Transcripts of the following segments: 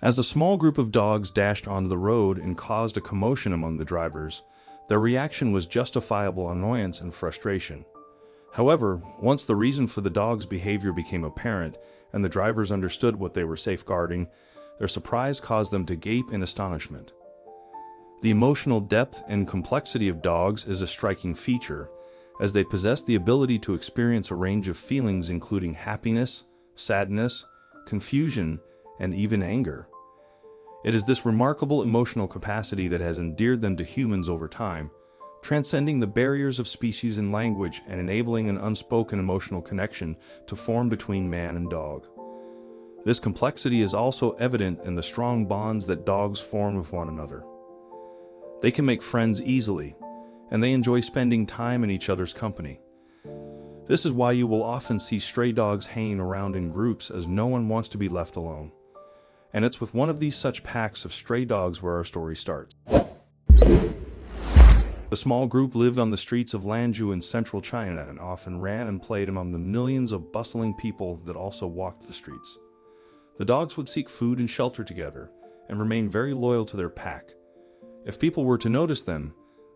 As a small group of dogs dashed onto the road and caused a commotion among the drivers, their reaction was justifiable annoyance and frustration. However, once the reason for the dogs' behavior became apparent and the drivers understood what they were safeguarding, their surprise caused them to gape in astonishment. The emotional depth and complexity of dogs is a striking feature, as they possess the ability to experience a range of feelings including happiness, sadness, confusion, and even anger. It is this remarkable emotional capacity that has endeared them to humans over time, transcending the barriers of species and language and enabling an unspoken emotional connection to form between man and dog. This complexity is also evident in the strong bonds that dogs form with one another. They can make friends easily, and they enjoy spending time in each other's company. This is why you will often see stray dogs hanging around in groups, as no one wants to be left alone. And it's with one of these such packs of stray dogs where our story starts. The small group lived on the streets of Lanzhou in central China and often ran and played among the millions of bustling people that also walked the streets. The dogs would seek food and shelter together and remain very loyal to their pack. If people were to notice them,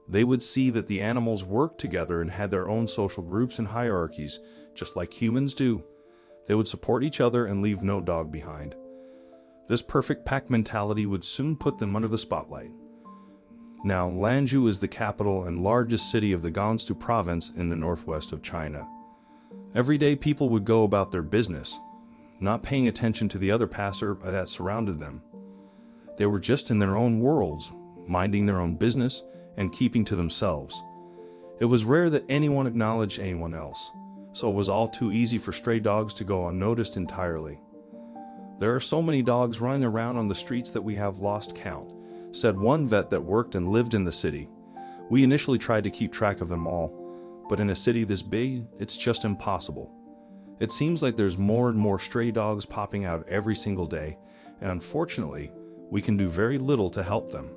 they would see that the animals worked together and had their own social groups and hierarchies, just like humans do. They would support each other and leave no dog behind. This perfect pack mentality would soon put them under the spotlight. Now, Lanzhou is the capital and largest city of the Gansu province in the northwest of China. Every day people would go about their business, not paying attention to the other passerby that surrounded them. They were just in their own worlds, minding their own business and keeping to themselves. It was rare that anyone acknowledged anyone else, so it was all too easy for stray dogs to go unnoticed entirely. "There are so many dogs running around on the streets that we have lost count," said one vet that worked and lived in the city. "We initially tried to keep track of them all, but in a city this big, it's just impossible. It seems like there's more and more stray dogs popping out every single day, and unfortunately, we can do very little to help them."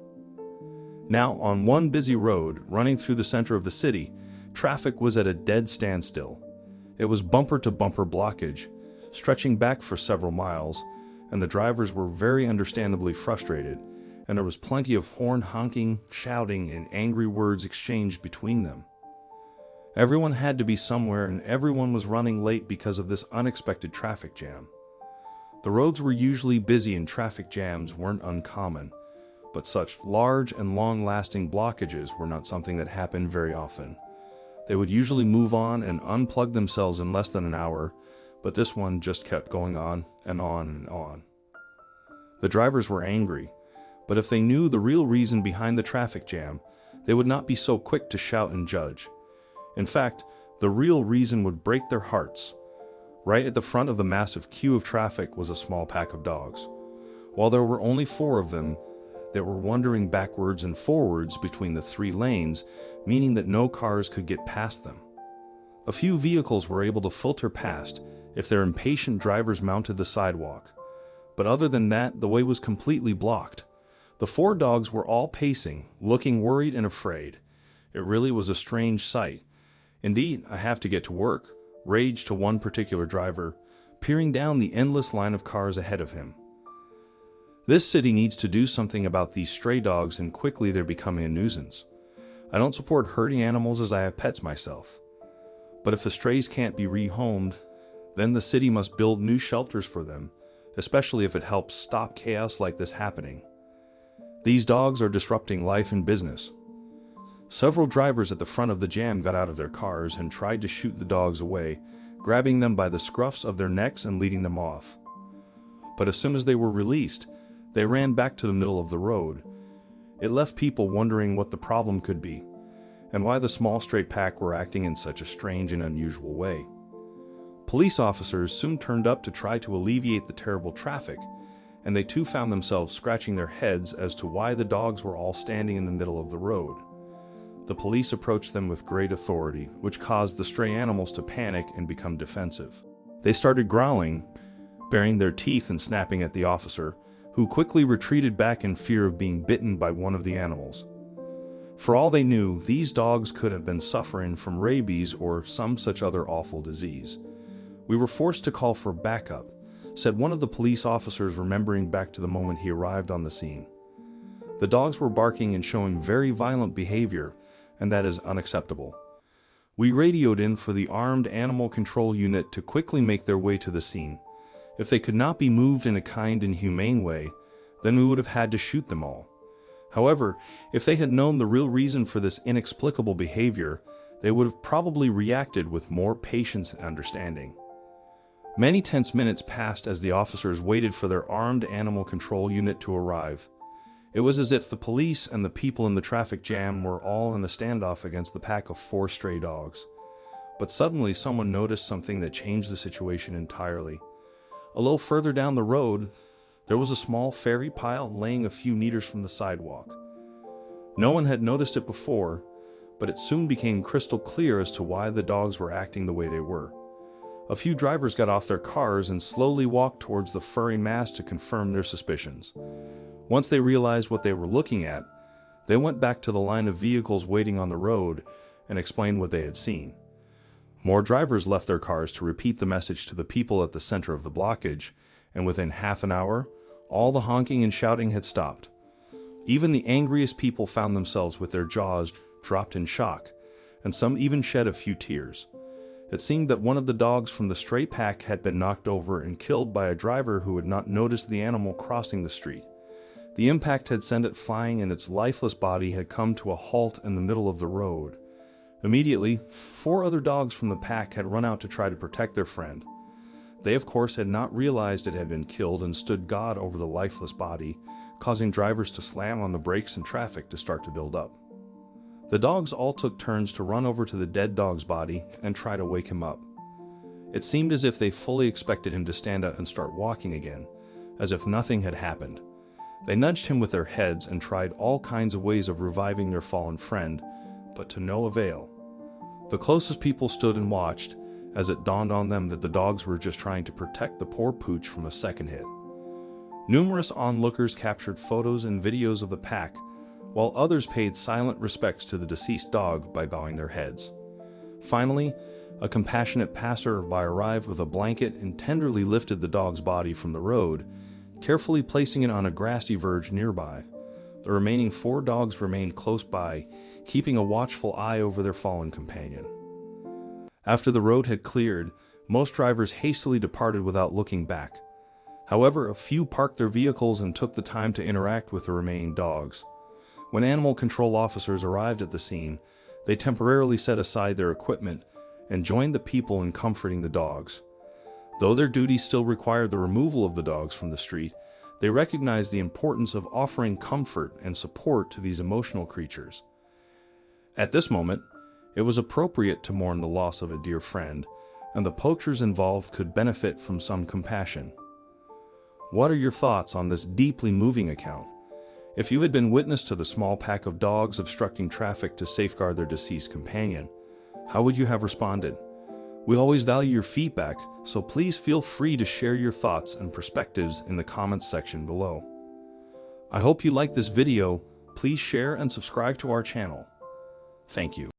Now, on one busy road running through the center of the city, traffic was at a dead standstill. It was bumper-to-bumper blockage, stretching back for several miles, and the drivers were very understandably frustrated, and there was plenty of horn honking, shouting, and angry words exchanged between them. Everyone had to be somewhere, and everyone was running late because of this unexpected traffic jam. The roads were usually busy and traffic jams weren't uncommon, but such large and long-lasting blockages were not something that happened very often. They would usually move on and unplug themselves in less than an hour, but this one just kept going on and on and on. The drivers were angry, but if they knew the real reason behind the traffic jam, they would not be so quick to shout and judge. In fact, the real reason would break their hearts. Right at the front of the massive queue of traffic was a small pack of dogs. While there were only 4 of them, they were wandering backwards and forwards between the 3 lanes, meaning that no cars could get past them. A few vehicles were able to filter past if their impatient drivers mounted the sidewalk, but other than that, the way was completely blocked. The 4 dogs were all pacing, looking worried and afraid. It really was a strange sight. "Indeed, I have to get to work," raged to one particular driver, peering down the endless line of cars ahead of him. "This city needs to do something about these stray dogs, and quickly they're becoming a nuisance. I don't support hurting animals as I have pets myself. But if the strays can't be rehomed, then the city must build new shelters for them, especially if it helps stop chaos like this happening. These dogs are disrupting life and business." Several drivers at the front of the jam got out of their cars and tried to shoot the dogs away, grabbing them by the scruffs of their necks and leading them off. But as soon as they were released, they ran back to the middle of the road. It left people wondering what the problem could be, and why the small stray pack were acting in such a strange and unusual way. Police officers soon turned up to try to alleviate the terrible traffic, and they too found themselves scratching their heads as to why the dogs were all standing in the middle of the road. The police approached them with great authority, which caused the stray animals to panic and become defensive. They started growling, baring their teeth and snapping at the officer, who quickly retreated back in fear of being bitten by one of the animals. For all they knew, these dogs could have been suffering from rabies or some such other awful disease. We were forced to call for backup, said one of the police officers, remembering back to the moment he arrived on the scene. The dogs were barking and showing very violent behavior, and that is unacceptable. We radioed in for the armed animal control unit to quickly make their way to the scene. If they could not be moved in a kind and humane way, then we would have had to shoot them all. However, if they had known the real reason for this inexplicable behavior, they would have probably reacted with more patience and understanding. Many tense minutes passed as the officers waited for their armed animal control unit to arrive. It was as if the police and the people in the traffic jam were all in the standoff against the pack of 4 stray dogs. But suddenly someone noticed something that changed the situation entirely. A little further down the road, there was a small fairy pile laying a few meters from the sidewalk. No one had noticed it before, but it soon became crystal clear as to why the dogs were acting the way they were. A few drivers got off their cars and slowly walked towards the furry mass to confirm their suspicions. Once they realized what they were looking at, they went back to the line of vehicles waiting on the road and explained what they had seen. More drivers left their cars to repeat the message to the people at the center of the blockage, and within half an hour, all the honking and shouting had stopped. Even the angriest people found themselves with their jaws dropped in shock, and some even shed a few tears. It seemed that one of the dogs from the stray pack had been knocked over and killed by a driver who had not noticed the animal crossing the street. The impact had sent it flying, and its lifeless body had come to a halt in the middle of the road. Immediately, 4 other dogs from the pack had run out to try to protect their friend. They, of course, had not realized it had been killed and stood guard over the lifeless body, causing drivers to slam on the brakes and traffic to start to build up. The dogs all took turns to run over to the dead dog's body and try to wake him up. It seemed as if they fully expected him to stand up and start walking again, as if nothing had happened. They nudged him with their heads and tried all kinds of ways of reviving their fallen friend, but to no avail. The closest people stood and watched, as it dawned on them that the dogs were just trying to protect the poor pooch from a second hit. Numerous onlookers captured photos and videos of the pack, while others paid silent respects to the deceased dog by bowing their heads. Finally, a compassionate passer-by arrived with a blanket and tenderly lifted the dog's body from the road, carefully placing it on a grassy verge nearby. The remaining 4 dogs remained close by, keeping a watchful eye over their fallen companion. After the road had cleared, most drivers hastily departed without looking back. However, a few parked their vehicles and took the time to interact with the remaining dogs. When animal control officers arrived at the scene, they temporarily set aside their equipment and joined the people in comforting the dogs. Though their duties still required the removal of the dogs from the street, they recognized the importance of offering comfort and support to these emotional creatures. At this moment, it was appropriate to mourn the loss of a dear friend, and the poachers involved could benefit from some compassion. What are your thoughts on this deeply moving account? If you had been witness to the small pack of dogs obstructing traffic to safeguard their deceased companion, how would you have responded? We always value your feedback, so please feel free to share your thoughts and perspectives in the comments section below. I hope you liked this video. Please share and subscribe to our channel. Thank you.